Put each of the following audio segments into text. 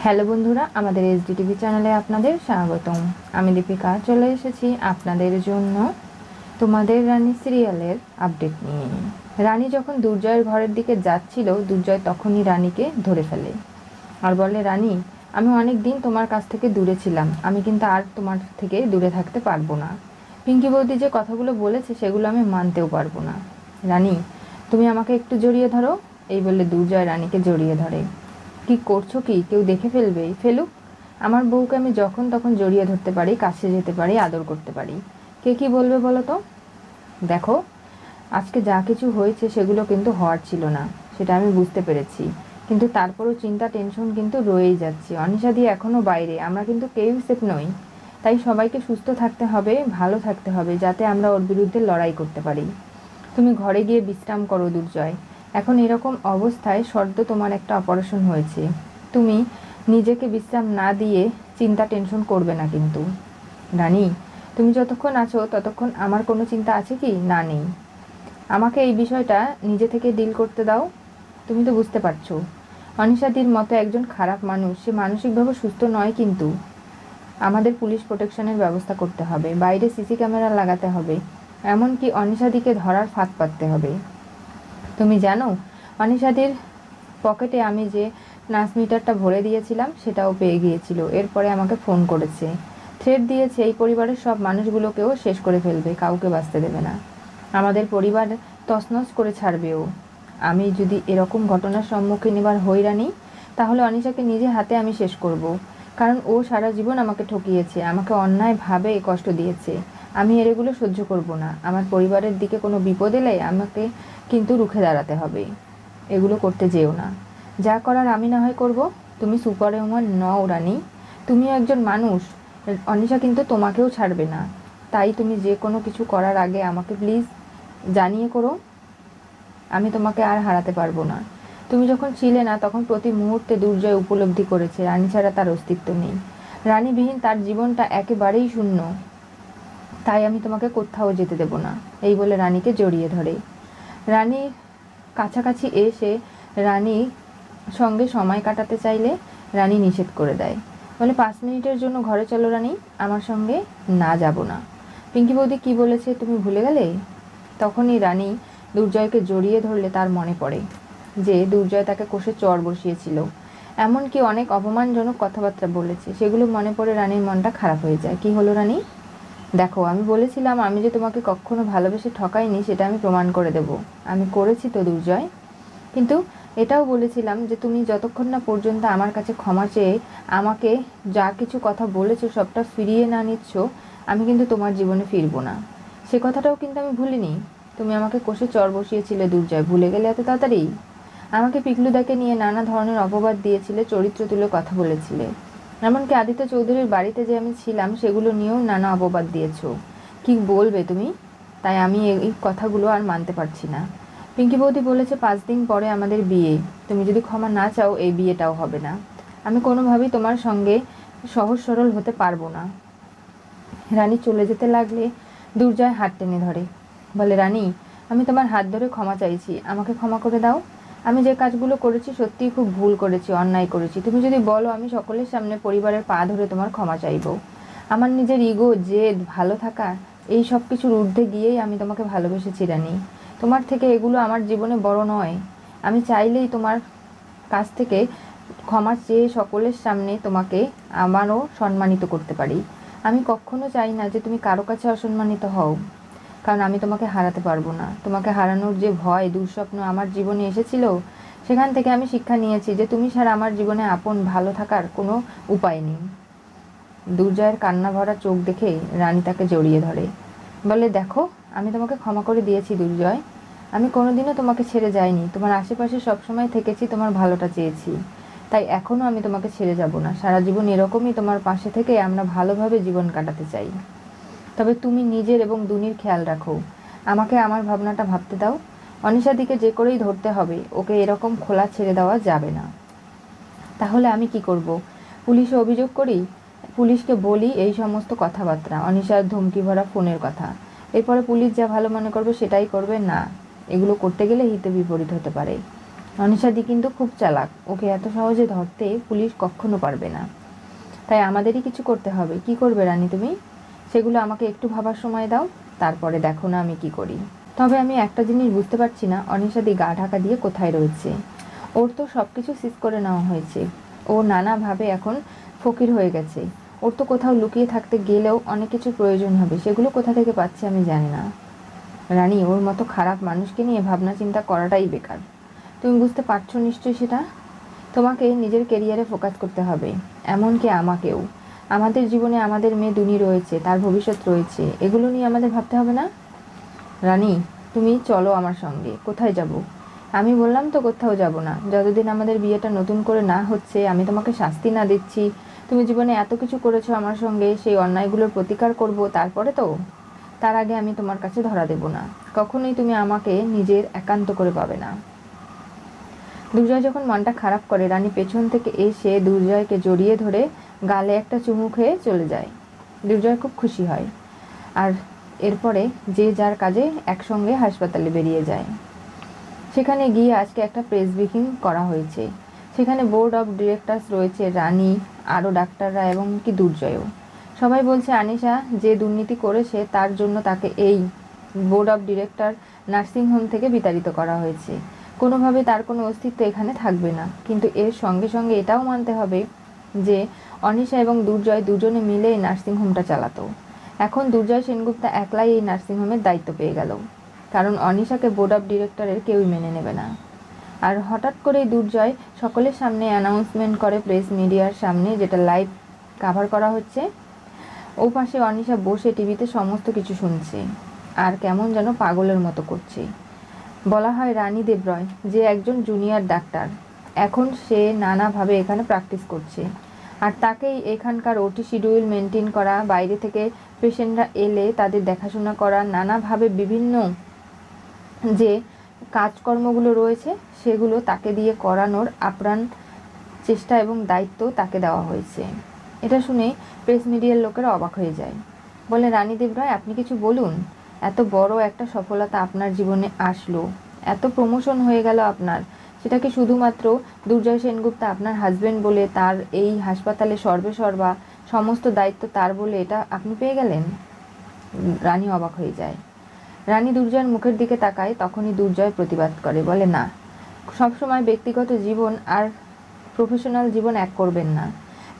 Hello বন্ধুরা, আমাদের SDTV চ্যানেলে আপনাদের স্বাগতম। আমি দীপিকা চলে এসেছি আপনাদের জন্য তোমাদের রানী সিরিয়ালের আপডেট নিয়ে। রানী যখন দুর্জয়ের ঘরের দিকে যাচ্ছিল, দুর্জয় তখনই রানীকে ধরে ফেলে আর বলে, রানী, আমি অনেক দিন তোমার কাছ থেকে দূরে ছিলাম, আমি কিন্তু আর তোমার থেকে দূরে থাকতে পারবো না। পিঙ্কি বৌদি যে কথাগুলো বলেছে সেগুলো আমি মানতেও পারবো না। রানী, তুমি আমাকে একটু জড়িয়ে ধরো। এই বলে দুর্জয় রানীকে জড়িয়ে ধরে। কি করছো কি? কেউ দেখে ফেলবেই, ফেলুক। আমার বউকে আমি যখন তখন জড়িয়ে ধরতে পারি, কাছে যেতে পারি, আদর করতে পারি। কে কি বলবে বলো তো? দেখো, আজকে যা কিছু হয়েছে সেগুলো কিন্তু হওয়ার ছিল না, সেটা আমি বুঝতে পেরেছি। কিন্তু তারপরও চিন্তা টেনশন কিন্তু রয়েই যাচ্ছে। অনিশাদি এখনও বাইরে, আমরা কিন্তু কেউই সেফ নই। তাই সবাইকে সুস্থ থাকতে হবে, ভালো থাকতে হবে, যাতে আমরা ওর বিরুদ্ধে লড়াই করতে পারি। তুমি ঘরে গিয়ে বিশ্রাম করো দুর্জয়। এখন এরকম অবস্থায় সদ্য তোমার একটা অপারেশন হয়েছে, তুমি নিজেকে বিশ্রাম না দিয়ে চিন্তা টেনশন করবে না কিন্তু। রানী, তুমি যতক্ষণ আছো ততক্ষণ আমার কোনো চিন্তা আছে কি? না, নেই। আমাকে এই বিষয়টা নিজে থেকে ডিল করতে দাও। তুমি তো বুঝতে পারছো, অনিশাদির মতো একজন খারাপ মানুষ, সে মানসিকভাবে সুস্থ নয় কিন্তু। আমাদের পুলিশ প্রোটেকশনের ব্যবস্থা করতে হবে, বাইরে সিসি ক্যামেরা লাগাতে হবে, এমনকি অনিশাদিকে ধরার ফাঁদ পাততে হবে। তুমি জানো, অনিশাদির পকেটে আমি যে নাস মিটারটা ভরে দিয়েছিলাম সেটাও পেয়ে গিয়েছিল। এরপরে আমাকে ফোন করেছে, থ্রেট দিয়েছে এই পরিবারের সব মানুষগুলোকেও শেষ করে ফেলবে, কাউকে বাঁচতে দেবে না, আমাদের পরিবার তছনছ করে ছাড়বে ও। আমি যদি এরকম ঘটনার সম্মুখীন এবার হই রানী, তাহলে অনিশাকে নিজে হাতে আমি শেষ করব। কারণ ও সারা জীবন আমাকে ঠকিয়েছে, আমাকে অন্যায়ভাবে কষ্ট দিয়েছে। আমি এগুলো সহ্য করব না। আমার পরিবারের দিকে কোনো বিপদ এলে আমাকে কিন্তু রুখে দাঁড়াতে হবে। এগুলো করতে যেও না। যা করার আমি না হয় করব। তুমি সুপার উম্যান নও রানী, তুমিও একজন মানুষ। অনিশা কিন্তু তোমাকেও ছাড়বে না। তাই তুমি যে কোনো কিছু করার আগে আমাকে প্লিজ জানিয়ে করো। আমি তোমাকে আর হারাতে পারবো না। তুমি যখন ছিলে না তখন প্রতি মুহূর্তে দুর্জয় উপলব্ধি করেছে রানী ছাড়া তার অস্তিত্ব নেই। রানীবিহীন তার জীবনটা একেবারেই শূন্য। তাই আমি তোমাকে কোথাও যেতে দেব না। এই বলে রানীকে জড়িয়ে ধরে। রানীর কাছাকাছি এসে রানী সঙ্গে সময় কাটাতে চাইলে রানী নিষেধ করে দেয়, বলে 5 মিনিটের জন্য ঘরে চলো রানী, আমার সঙ্গে। না, যাব না। পিঙ্কি বৌদি কি বলেছে তুমি ভুলে গেলে? তখনই রানী দুর্জয়কে জড়িয়ে ধরলে তার মনে পড়ে যে দুর্জয় তাকে কষে চড় বসিয়েছিল, এমনকি অনেক অপমানজনক কথাবার্তা বলেছে। সেগুলো মনে পড়ে রানীর মনটা খারাপ হয়ে যায়। কি হলো রানী? দেখো, আমি বলেছিলাম আমি যে তোমাকে কখনো ভালোবেসে ঠকাইনি, সেটা আমি প্রমাণ করে দেব। আমি করেছি তো দুর্জয়। কিন্তু এটাও বলেছিলাম যে তুমি যতক্ষণ না পর্যন্ত আমার কাছে ক্ষমা চেয়ে আমাকে যা কিছু কথা বলেছো সবটা ফিরিয়ে না নিচ্ছ, আমি কিন্তু তোমার জীবনে ফিরবো না। সে কথাটাও কিন্তু আমি ভুলিনি। তুমি আমাকে কষে চড় বসিয়েছিলে দুর্জয়, ভুলে গেলে এত তাড়াতাড়ি? আমাকে পিকলুদাকে নিয়ে নানা ধরনের অপবাদ দিয়েছিলে, চরিত্র তুলে কথা বলেছিলে। এমনকি আদিত্য চৌধুরীর বাড়িতে যে আমি ছিলাম সেগুলো নিয়েও নানা অপবাদ দিয়েছো। কি বলবে তুমি? তাই আমি এই কথাগুলো আর মানতে পারছি না। পিঙ্কি বৌদি বলেছে 5 দিন পরে আমাদের বিয়ে। তুমি যদি ক্ষমা না চাও এই বিয়েটাও হবে না। আমি কোনোভাবেই তোমার সঙ্গে সহজ সরল হতে পারবো না। রানী চলে যেতে লাগলে দুর্জয় হাত টেনে ধরে, বলে, রানী, আমি তোমার হাত ধরে ক্ষমা চাইছি, আমাকে ক্ষমা করে দাও। আমি যে কাজগুলো করেছি সত্যিই খুব ভুল করেছি, অন্যায় করেছি। তুমি যদি বলো আমি সকলের সামনে পরিবারের পা ধরে তোমার ক্ষমা চাইব। আমার নিজের ইগো, জেদ, ভালো থাকা, এই সব কিছুর ঊর্ধ্বে গিয়েই আমি তোমাকে ভালোবেসেছি রানী। তোমার থেকে এগুলো আমার জীবনে বড় নয়। আমি চাইলেই তোমার কাছ থেকে ক্ষমা চেয়ে সকলের সামনে তোমাকে আমারও সম্মানিত করতে পারি। আমি কখনো চাই না যে তুমি কারো কাছে অসম্মানিত হও, কারণ আমি তোমাকে হারাতে পারবো না। তোমাকে হারানোর যে ভয়, দুঃস্বপ্ন আমার জীবনে এসেছিল, সেখান থেকে আমি শিক্ষা নিয়েছি যে তুমি ছাড়া আমার জীবনে আপন ভালো থাকার কোনো উপায় নেই। দুর্জয়ের কান্না ভরা চোখ দেখে রানী তাকে জড়িয়ে ধরে, বলে, দেখো, আমি তোমাকে ক্ষমা করে দিয়েছি দুর্জয়। আমি কোনোদিনও তোমাকে ছেড়ে যাইনি, তোমার আশেপাশে সবসময় থেকেছি, তোমার ভালোটা চেয়েছি। তাই এখনও আমি তোমাকে ছেড়ে যাব না। সারা জীবন এরকমই তোমার পাশে থেকে আমরা ভালোভাবে জীবন কাটাতে চাই। তবে তুমি নিজের এবং দুনির খেয়াল রাখো। আমাকে আমার ভাবনাটা ভাবতে দাও। অনিশাদিকে যে করেই ধরতে হবে, ওকে এরকম খোলা ছেড়ে দেওয়া যাবে না। তাহলে আমি কি করব? পুলিশে অভিযোগ করি? পুলিশকে বলি এই সমস্ত কথাবার্তা, অনিশার ধমকি ভরা ফোনের কথা। এরপরে পুলিশ যা ভালো মনে করবে সেটাই করবে? না, এগুলো করতে গেলে হিতে বিপরীত হতে পারে। অনিশাদি কিন্তু খুব চালাক, ওকে এত সহজে ধরতে পুলিশ কখনো পারবে না। তাই আমাদেরই কিছু করতে হবে। কি করবে রানী তুমি? সেগুলো আমাকে একটু ভাবার সময় দাও, তারপরে দেখো না আমি কি করি। তবে আমি একটা জিনিস বুঝতে পারছি না, অনিশাদি গা ঢাকা দিয়ে কোথায় রয়েছে? ওর তো সব কিছু সিজ করে নেওয়া হয়েছে। ও নানাভাবে এখন ফকির হয়ে গেছে। ওর তো কোথাও লুকিয়ে থাকতে গেলেও অনেক কিছু প্রয়োজন হবে, সেগুলো কোথা থেকে পাচ্ছে আমি জানি না। রানী, ওর মতো খারাপ মানুষকে নিয়ে ভাবনা চিন্তা করাটাই বেকার। তুমি বুঝতে পারছো নিশ্চয়ই সেটা। তোমাকে নিজের কেরিয়ারে ফোকাস করতে হবে, এমনকি আমাকেও। আমাদের জীবনে আমাদের মেয়ে দুনি রয়েছে, তার ভবিষ্যৎ রয়েছে, এগুলো নিয়ে আমাদের ভাবতে হবে না? রানী, তুমি চলো আমার সঙ্গে। কোথায় যাব? আমি বললাম তো কোথাও যাব না, যতদিন আমাদের বিয়েটা নতুন করে না হচ্ছে, আমি তোমাকে শাস্তি না দিচ্ছি। তুমি জীবনে এত কিছু করেছো আমার সঙ্গে, সেই অন্যায়গুলোর প্রতিকার করব, তারপরে তো। তার আগে আমি তোমার কাছে ধরা দেব না। কখনোই তুমি আমাকে নিজের একান্ত করে পাবে না। দুর্জয় যখন মনটা খারাপ করে, রানী পেছন থেকে এসে দুর্জয়কে জড়িয়ে ধরে গালে একটা চুমু খেয়ে চলে যায়। দুর্জয় খুব খুশি হয়, আর এরপরে যে যার কাজে একসঙ্গে হাসপাতালে বেরিয়ে যায়। সেখানে গিয়ে আজকে একটা প্রেস ব্রিফিং করা হয়েছে। সেখানে বোর্ড অফ ডিরেক্টরস রয়েছে, রানী, আরও ডাক্তাররা এবং কি দুর্জয়ও। সবাই বলছে আনিশা যে দুর্নীতি করেছে তার জন্য তাকে এই বোর্ড অফ ডিরেক্টর নার্সিংহোম থেকে বিতাড়িত করা হয়েছে। কোনোভাবে তার কোনো অস্তিত্ব এখানে থাকবে না। কিন্তু এর সঙ্গে সঙ্গে এটাও মানতে হবে যে অনিশা এবং দুর্জয় দুজনে মিলে এই নার্সিংহোমটা চালাতো। এখন দুর্জয় সেনগুপ্তা একলাই এই নার্সিংহোমের দায়িত্ব পেয়ে গেল, কারণ অনিশাকে বোর্ড অফ ডিরেক্টরের কেউই মেনে নেবে না। আর হঠাৎ করেই দুর্জয় সকলের সামনে অ্যানাউন্সমেন্ট করে, প্রেস মিডিয়ার সামনে, যেটা লাইভ কাভার করা হচ্ছে। ও পাশে অনিশা বসে টিভিতে সমস্ত কিছু শুনছে আর কেমন যেন পাগলের মতো করছে। বলা হয় রানী দেবরয়, যে একজন জুনিয়র ডাক্তার, এখন সে নানাভাবে এখানে প্র্যাকটিস করছে। আর তাকেই এখানকার ওটি শিডিউল মেনটেন করা, বাইরে থেকে পেশেন্টরা এলে তাদের দেখাশোনা করা, নানাভাবে বিভিন্ন যে কাজকর্মগুলো রয়েছে সেগুলো তাকে দিয়ে করানোর আপ্রাণ চেষ্টা এবং দায়িত্ব তাকে দেওয়া হয়েছে। এটা শুনে প্রেস মিডিয়ার লোকেরা অবাক হয়ে যায়। বলে, রানী দেবরায়, আপনি কিছু বলুন। এত বড় একটা সফলতা আপনার জীবনে আসলো, এত প্রমোশন হয়ে গেল আপনার, সেটা কি শুধুমাত্র দুর্জয় সেনগুপ্তা আপনার হাজবেন্ড বলে, তার এই হাসপাতালে সর্বেসর্বা সমস্ত দায়িত্ব তার বলে এটা আপনি পেয়ে গেলেন? রানী অবাক হয়ে যায়। রানী দুর্জয়ের মুখের দিকে তাকায়, তখনই দুর্জয় প্রতিবাদ করে, বলে, না, সবসময় ব্যক্তিগত জীবন আর প্রফেশনাল জীবন এক করবেন না।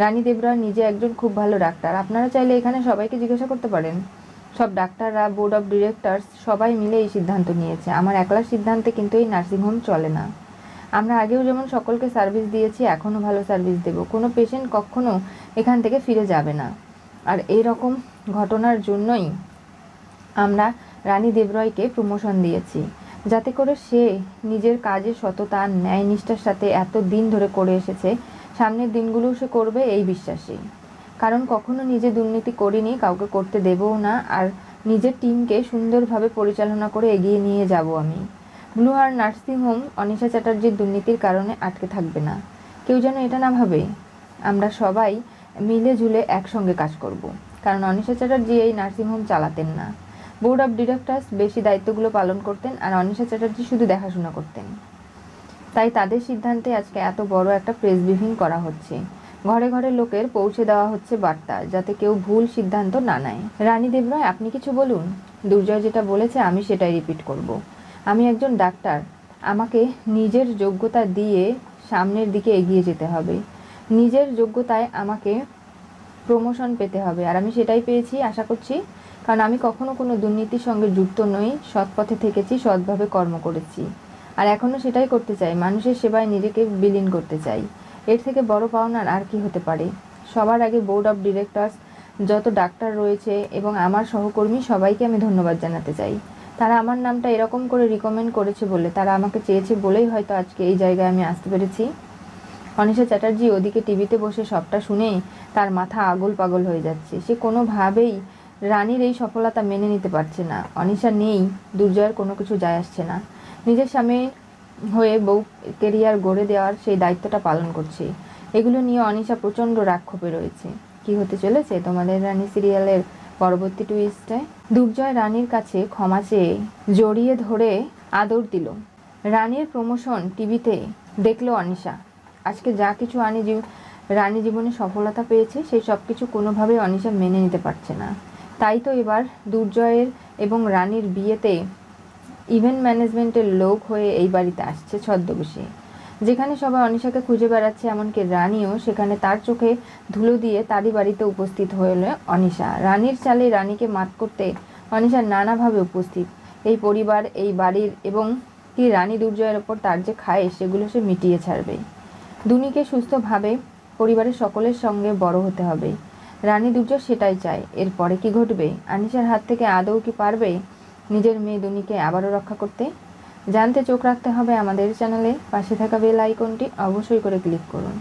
রানী দেবরায় নিজে একজন খুব ভালো ডাক্তার, আপনারা চাইলে এখানে সবাইকে জিজ্ঞাসা করতে পারেন। সব ডাক্তাররা, বোর্ড অফ ডিরেক্টরস সবাই মিলে এই সিদ্ধান্ত নিয়েছে। আমার একলার সিদ্ধান্তে কিন্তু এই নার্সিংহোম চলে না। আমরা আগেও যেমন সকলকে সার্ভিস দিয়েছি, এখনও ভালো সার্ভিস দেব। কোনো পেশেন্ট কখনো এখান থেকে ফিরে যাবে না। আর এই রকম ঘটনার জন্যই আমরা রানী দেবরয়কে প্রমোশন দিয়েছি, যাতে করে সে নিজের কাজের সততা, ন্যায় নিষ্ঠার সাথে এত দিন ধরে করে এসেছে, সামনের দিনগুলোও সে করবে এই বিশ্বাসে। কারণ কখনো নিজে দুর্নীতি করিনি, কাউকে করতে দেবও না। আর নিজের টিমকে সুন্দরভাবে পরিচালনা করে এগিয়ে নিয়ে যাব আমি। ব্লু হার্ট নার্সিংহোম অনিশা চ্যাটার্জির দুর্নীতির কারণে আটকে থাকবে না। কেউ যেন এটা না ভাবে। আমরা সবাই মিলে ঝুলে একসঙ্গে কাজ করব, কারণ অনিশা চ্যাটার্জি এই নার্সিংহোম চালাতেন না। বোর্ড অফ ডিরেক্টরস বেশি দায়িত্বগুলো পালন করতেন, আর অনিশা চ্যাটার্জি শুধু দেখাশোনা করতেন। তাই তাদের সিদ্ধান্তে আজকে এত বড় একটা প্রেস ব্রিফিং করা হচ্ছে। ঘরে ঘরে লোকের পৌঁছে দেওয়া হচ্ছে বার্তা, যাতে কেউ ভুল সিদ্ধান্ত না নেয়। রানী দেবরায়, আপনি কিছু বলুন। দুর্জয় যেটা বলেছে আমি সেটাই রিপিট করব। আমি একজন ডাক্তার, আমাকে নিজের যোগ্যতা দিয়ে সামনের দিকে এগিয়ে যেতে হবে। নিজের যোগ্যতায় আমাকে প্রমোশন পেতে হবে, আর আমি সেটাই পেয়েছি আশা করছি। কারণ আমি কখনো কোনো দুর্নীতির সঙ্গে যুক্ত নই, সৎ পথে থেকেছি, সৎভাবে কর্ম করেছি, আর এখনও সেটাই করতে চাই। মানুষের সেবায় নিজেকে বিলীন করতে চাই। এর থেকে বড় পাওনার আর কি হতে পারে? সবার আগে বোর্ড অফ ডিরেক্টরস, যত ডাক্তার রয়েছে এবং আমার সহকর্মী সবাইকে আমি ধন্যবাদ জানাতে চাই। তারা আমার নামটা এরকম করে রিকমেন্ড করেছে বলে, তারা আমাকে চেয়েছে বলেই হয়তো আজকে এই জায়গায় আমি আসতে পেরেছি। অনিশা চ্যাটার্জি ওদিকে টিভিতে বসে সবটা শুনে তার মাথা আগল পাগল হয়ে যাচ্ছে। সে কোনোভাবেই রানীর এই সফলতা মেনে নিতে পারছে না। অনিশা নেই, দুর্জয়ের কোনো কিছু যায় আসছে না। নিজের স্বামীর হয়ে বউ কেরিয়ার গড়ে দেওয়ার সেই দায়িত্বটা পালন করছে। এগুলো নিয়ে অনিশা প্রচণ্ড রাক্ষোপে রয়েছে। কি হতে চলেছে তোমাদের রানী সিরিয়ালের পরবর্তী টুইস্টে? দুর্জয় রানীর কাছে ক্ষমা চেয়ে জড়িয়ে ধরে আদর দিল। রানীর প্রমোশন টিভিতে দেখলো অনিশা। আজকে যা কিছু রানী জীবনে সফলতা পেয়েছে সেই সব কিছু কোনোভাবেই অনিশা মেনে নিতে পারছে না। তাই তো এবার দুর্জয়ের এবং রানীর বিয়েতে ইভেন্ট ম্যানেজমেন্টের লোক হয়ে এই বাড়িতে আসছে ছদ্মবেশে। যেখানে সবাই অনিশাকে খুঁজে বেড়াচ্ছে, এমনকি রানীও সেখানে তার চোখে ধুলো দিয়ে তারই বাড়িতে উপস্থিত হলো অনিশা। রানীর চালে রানীকে মাত করতে অনিশা নানাভাবে উপস্থিত। এই পরিবার, এই বাড়ির এবং কি রানী দুর্জয়ের ওপর তার যে খায় সেগুলো সে মিটিয়ে ছাড়বে। দুনিকে সুস্থভাবে পরিবারের সকলের সঙ্গে বড় হতে হবে। রানী দুর্জয় সেটাই চায়। এরপরে কি ঘটবে? আনিশার হাত থেকে আদৌ কি পারবে নিজের মেয়ে দুনিকে আবারও রক্ষা করতে? জানতে চোখ রাখতে হবে আমাদের চ্যানেলে। পাশে থাকা বেল আইকনটি অবশ্যই করে ক্লিক করুন।